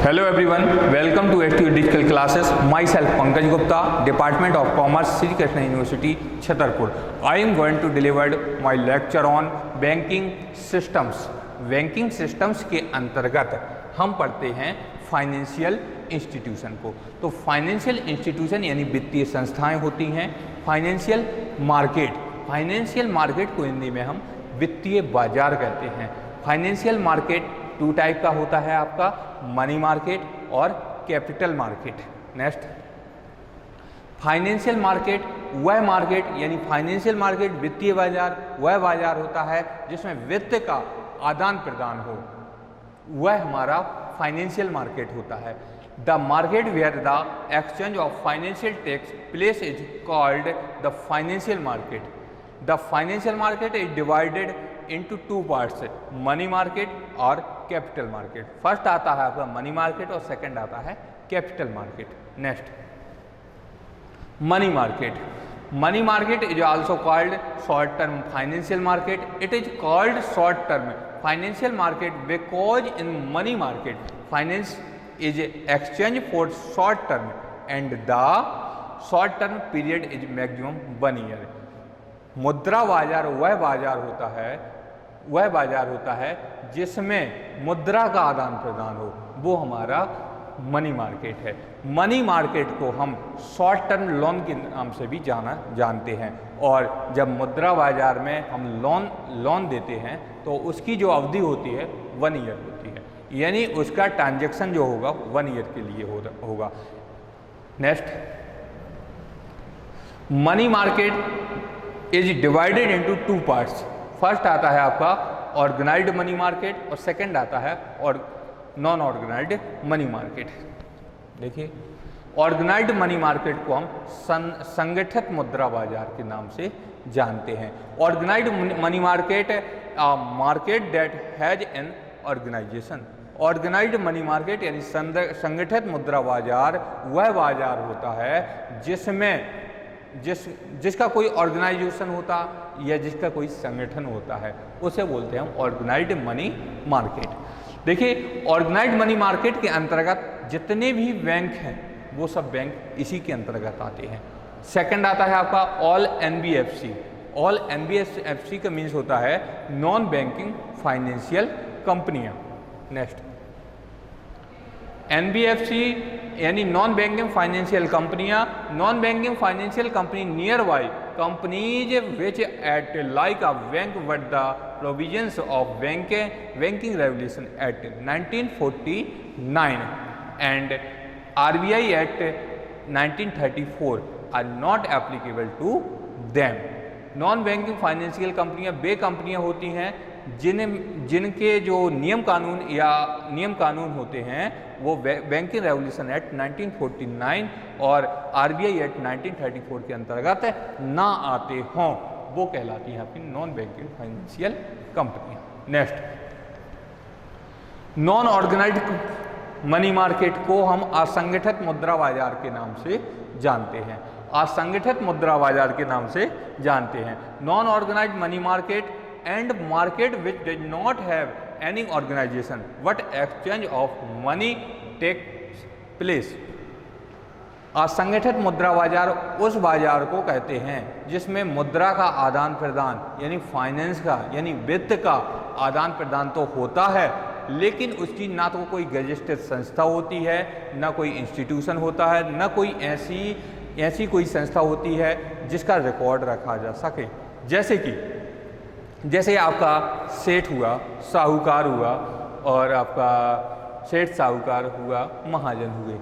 Hello everyone, welcome to STU Digital Classes. Myself Pankaj Gupta, Department of Commerce, Sri Krishna University, Chhatarpur. I am going to deliver my lecture on banking systems. Banking systems के अंतर्गत हम पढ़ते हैं financial institution को। तो financial institution यानी वित्तीय संस्थाएं होती हैं। फाइनेंशियल मार्केट को हिंदी में हम वित्तीय बाजार कहते हैं। फाइनेंशियल मार्केट टू टाइप का होता है, आपका मनी मार्केट और capital market. Next, financial market वह मार्केट यानी फाइनेंशियल मार्केट वित्तीय बाजार वह बाजार होता है जिसमें वित्त का आदान प्रदान हो, वह हमारा फाइनेंशियल मार्केट होता है। The market where the exchange of financial takes place is called the financial market. The financial market is divided into two parts, money market और कैपिटल मार्केट। फर्स्ट आता है आपका मनी मार्केट और second आता है capital market. Next, money market is also called short term financial market. It is called short term financial market because in money market finance is exchange for short term and the short term period is maximum 1 year. मुद्रा बाजार वह बाजार होता है जिसमें मुद्रा का आदान प्रदान हो, वो हमारा मनी मार्केट है। मनी मार्केट को हम शॉर्ट टर्म लोन के नाम से भी जानते हैं। और जब मुद्रा बाजार में हम लोन देते हैं तो उसकी जो अवधि होती है 1 ईयर होती है, यानी उसका ट्रांजैक्शन जो होगा 1 ईयर के लिए होगा। Next, money market is divided into 2 parts. First आता है आपका ऑर्गेनाइज्ड मनी मार्केट और सेकंड आता है और नॉन ऑर्गेनाइज्ड मनी मार्केट। देखिए, ऑर्गेनाइज्ड मनी मार्केट को हम संगठित मुद्रा बाजार के नाम से जानते हैं। Organised money market market that has an organisation. Organised money market यानी संगठित मुद्रा बाजार वह बाजार होता है जिसमें जिसका कोई ऑर्गेनाइजेशन होता या जिसका कोई संगठन होता है, उसे बोलते हैं ऑर्गेनाइज्ड मनी मार्केट। देखिए, ऑर्गेनाइज्ड मनी मार्केट के अंतर्गत जितने भी बैंक हैं वो सब बैंक इसी के अंतर्गत आते हैं। सेकंड आता है आपका ऑल एनबीएफसी। ऑल एनबीएफसी का मीन्स होता है नॉन बैंकिंग फाइनेंशियल कंपनियां। नेक्स्ट, एनबीएफसी यानी नॉन बैंकिंग फाइनेंशियल कंपनियां। Non banking financial company near by companies which act like a bank but the provisions of banking regulation act 1949 and RBI act 1934 are not applicable to them. Non banking financial कंपनियां वे कंपनियां होती हैं जिनके जो नियम कानून होते हैं वो बैंकिंग रेगुलेशन एक्ट 1949 और आरबीआई एक्ट 1934 के अंतर्गत ना आते हों, वो कहलाती हैं आपकी नॉन बैंकिंग फाइनेंशियल कंपनियां। Next, non organised money market को हम असंगठित मुद्रा बाजार के नाम से जानते हैं। असंगठित मुद्रा बाजार के नाम से जानते हैं। Non organised money market and market which did not have any organization but exchange of money takes place। असंगठित मुद्रा बाजार उस बाजार को कहते हैं जिसमें मुद्रा का आदान प्रदान यानी फाइनेंस का यानी वित्त का आदान प्रदान तो होता है, लेकिन उसकी ना तो कोई रजिस्टर्ड संस्था होती है, ना कोई इंस्टीट्यूशन होता है, ना कोई ऐसी कोई संस्था होती है जिसका रिकॉर्ड रखा जा सके। जैसे आपका सेठ हुआ, साहूकार हुआ और आपका सेठ साहूकार हुआ, महाजन हुए,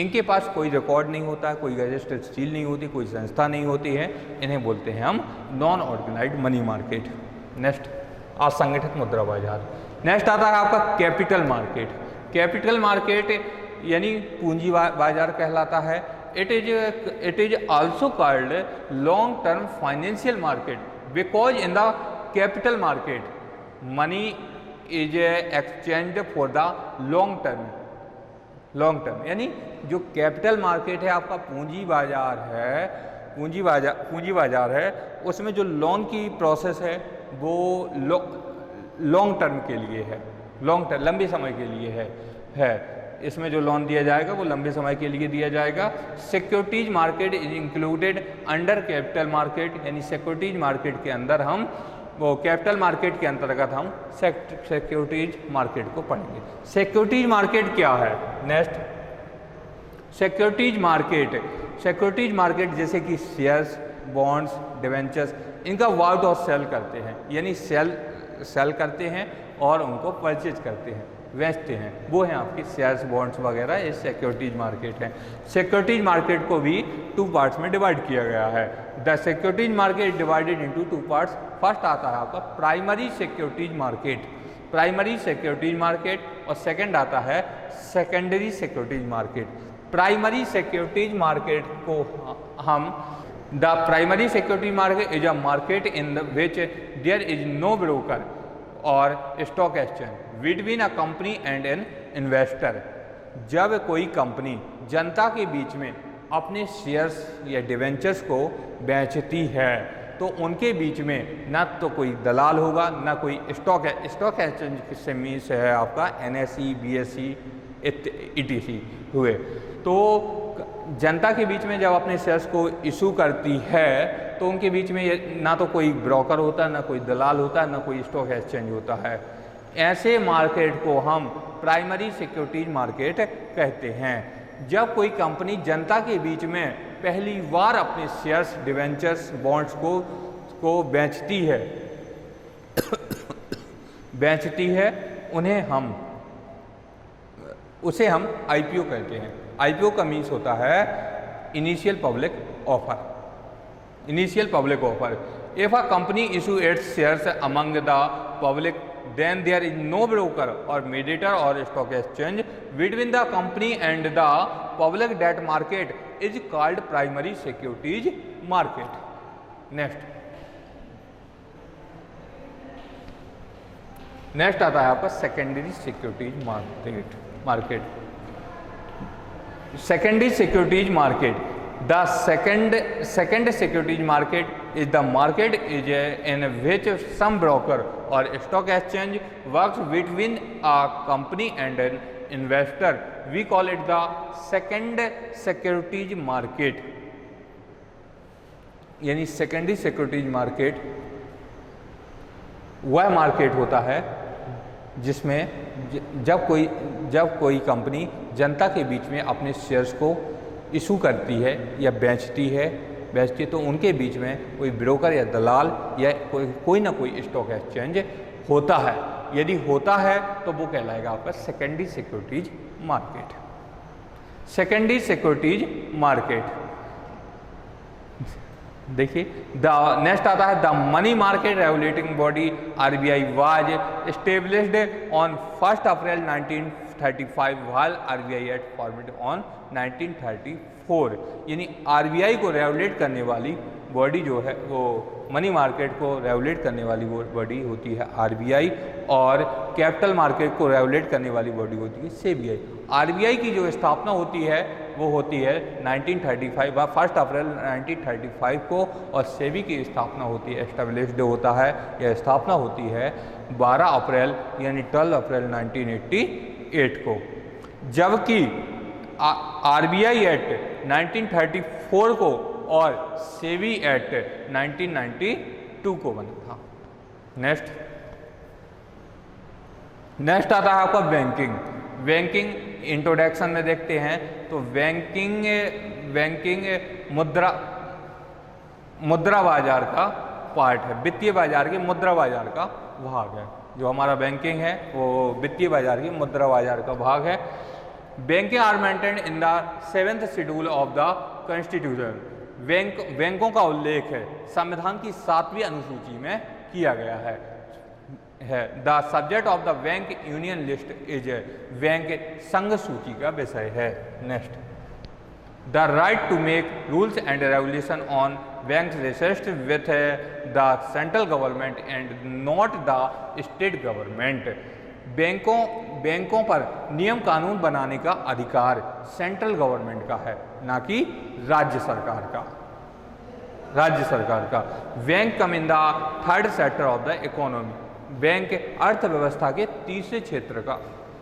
इनके पास कोई रिकॉर्ड नहीं होता, कोई रजिस्टर्ड सील नहीं होती, कोई संस्था नहीं होती है, इन्हें बोलते हैं हम non organised money market. Next, असंगठित मुद्रा बाजार। नेक्स्ट आता है आपका कैपिटल मार्केट। कैपिटल मार्केट यानी पूंजी बाजार कहलाता है। It is also called long term financial market because in the capital market money is exchange for the long term यानी जो कैपिटल मार्केट है आपका पूंजी बाजार है, उसमें जो लोन की प्रोसेस है वो लॉन्ग टर्म के लिए है, लंबे समय के लिए है। इसमें जो लोन दिया जाएगा वो लंबे समय के लिए दिया जाएगा। Securities market is included under capital market, यानी सिक्योरिटीज मार्केट के अंदर हम वो कैपिटल मार्केट के अंतर्गत हम सिक्योरिटीज मार्केट को पढ़ेंगे। सिक्योरिटीज मार्केट क्या है? नेक्स्ट, सिक्योरिटीज मार्केट जैसे कि शेयर्स, बॉन्ड्स, डिवेंचर्स, इनका वाउट और सेल करते हैं, यानी सेल करते हैं और उनको परचेज करते हैं, बेचते हैं, वो हैं आपके शेयर्स, बॉन्ड्स वगैरह, ये सिक्योरिटीज मार्केट है। सिक्योरिटीज मार्केट को भी 2 पार्ट्स में डिवाइड किया गया है। The securities market divided into 2 parts. First आता है आपका प्राइमरी सिक्योरिटीज मार्केट और सेकंड आता है secondary securities market. Primary securities market को हम the primary securities market is a market in which there is no broker और stock exchange between a company and an investor. जब कोई company जनता के बीच में अपने शेयर्स या डिवेंचर्स को बेचती है तो उनके बीच में ना तो कोई दलाल होगा ना कोई स्टॉक एक्सचेंज से मीन्स है आपका NSE, BSE ETC हुए। तो जनता के बीच में जब अपने शेयर्स को इशू करती है तो उनके बीच में ना तो कोई ब्रोकर होता है, ना कोई दलाल होता है, ना कोई स्टॉक एक्सचेंज होता है। ऐसे मार्केट को हम प्राइमरी सिक्योरिटीज मार्केट कहते हैं। जब कोई कंपनी जनता के बीच में पहली बार अपने शेयर्स, डिवेंचर्स, बॉन्ड्स को बेचती है उसे हम IPO कहते हैं। IPO का मीन्स होता है initial public offer. If a company issue it's shares among the public then there is no broker or mediator or stock exchange between the company and the public. That market is called primary securities market. next आता है आपका secondary securities market. Secondary securities market. The second securities market is the market in which some broker or stock exchange works between a company and an investor. We call it the second securities market. यानी secondary securities market वह market होता है जिसमें जब कोई company जनता के बीच में अपने शेयर्स को इशू करती है या बेचती तो उनके बीच में कोई ब्रोकर या दलाल या कोई ना कोई स्टॉक एक्सचेंज होता है। यदि होता है तो वो कहलाएगा आपका secondary securities market. Secondary securities market देखिए, नेक्स्ट आता है the money market regulating body RBI was established on 1 April 1935 while RBI had formed on 1934। यानी RBI को रेगुलेट करने वाली बॉडी जो है वो मनी मार्केट को रेगुलेट करने वाली वो बॉडी होती है RBI और कैपिटल मार्केट को रेगुलेट करने वाली बॉडी होती है SEBI। RBI की जो स्थापना होती है वो होती है 1935 1 अप्रैल 1935 को और SEBI की स्थापना होती है, एस्टेब्लिश्ड होता है या स्थापना होती है 12 अप्रैल यानी 12 अप्रैल 1988 को। जबकि RBI एक्ट 1934 को और SEBI एक्ट 1992 को बना था। नेक्स्ट आता है आपका बैंकिंग इंट्रोडक्शन में देखते हैं तो बैंकिंग मुद्रा बाजार का पार्ट है, वित्तीय बाजार के मुद्रा बाजार का भाग है। जो हमारा बैंकिंग है वो वित्तीय बाजार की मुद्रा बाजार का भाग है। Banking are maintained in the 7th schedule of the constitution. बैंकों का उल्लेख है संविधान की 7वीं अनुसूची में किया गया है। The subject of the bank union list is bank संघ सूची का विषय है। Next, the right to make rules and regulations on banks rests with the central government and not the state government. बैंकों पर नियम कानून बनाने का अधिकार सेंट्रल गवर्नमेंट का है, ना कि राज्य सरकार का। Bank come in the 3rd sector of the economy. Bank अर्थव्यवस्था के तीसरे क्षेत्र का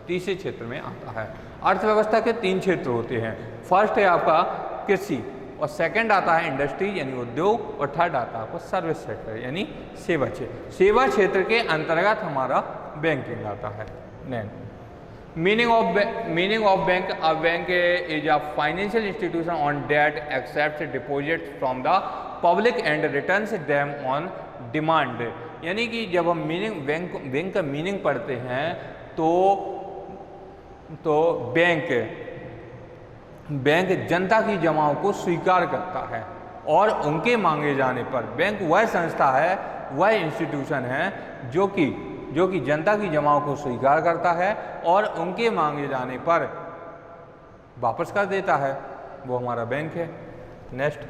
तीसरे क्षेत्र में आता है। अर्थव्यवस्था के 3 क्षेत्र होते हैं। फर्स्ट है आपका कृषि, और सेकंड आता है इंडस्ट्री यानी उद्योग, और थर्ड आता है आपका सर्विस सेक्टर यानी सेवा क्षेत्र। सेवा क्षेत्र के अंतर्गत हमारा बैंकिंग आता है। Meaning of bank, a bank is a financial institution on that accept deposit from the public and returns them on demand. यानी कि जब हम बैंक का मीनिंग पढ़ते हैं तो बैंक जनता की जमाओं को स्वीकार करता है, और उनके मांगे जाने पर बैंक वह संस्था है, वह इंस्टीट्यूशन है जो कि जनता की जमाओं को स्वीकार करता है और उनके मांगे जाने पर वापस कर देता है, वो हमारा बैंक है। Next,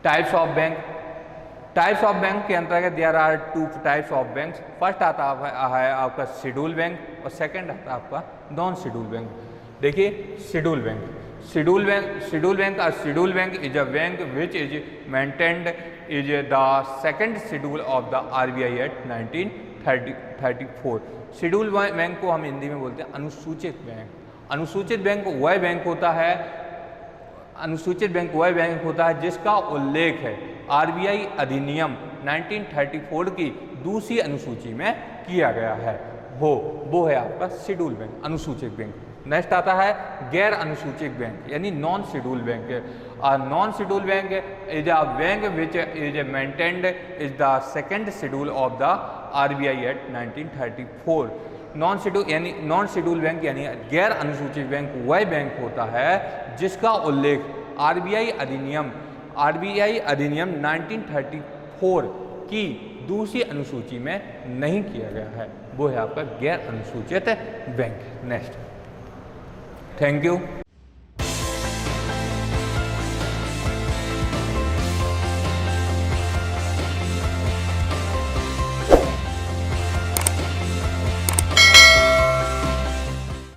types of bank. Types of bank के अंतर्गत there are 2 types of banks. First आता है आपका शेड्यूल बैंक, और सेकंड आता है आपका नॉन शेड्यूल बैंक। देखिए schedule bank is a bank which is maintained is the second schedule of the RBI act 1934। Schedule bank को हम हिंदी में बोलते हैं अनुसूचित बैंक। अनुसूचित बैंक वह बैंक होता है जिसका उल्लेख है RBI अधिनियम 1934 की दूसरी अनुसूची में किया गया है, वो है आपका शेड्यूल बैंक, अनुसूचित बैंक। नेक्स्ट आता है गैर अनुसूचित बैंक यानी non schedule bank. Non schedule bank is a bank which is maintained is the second schedule of the RBI act 1934। Non schedule bank यानी गैर अनुसूचित बैंक वह बैंक होता है जिसका उल्लेख RBI अधिनियम 1934 की दूसरी अनुसूची में नहीं किया गया है, वो है आपका गैर अनुसूचित बैंक। Next, thank you.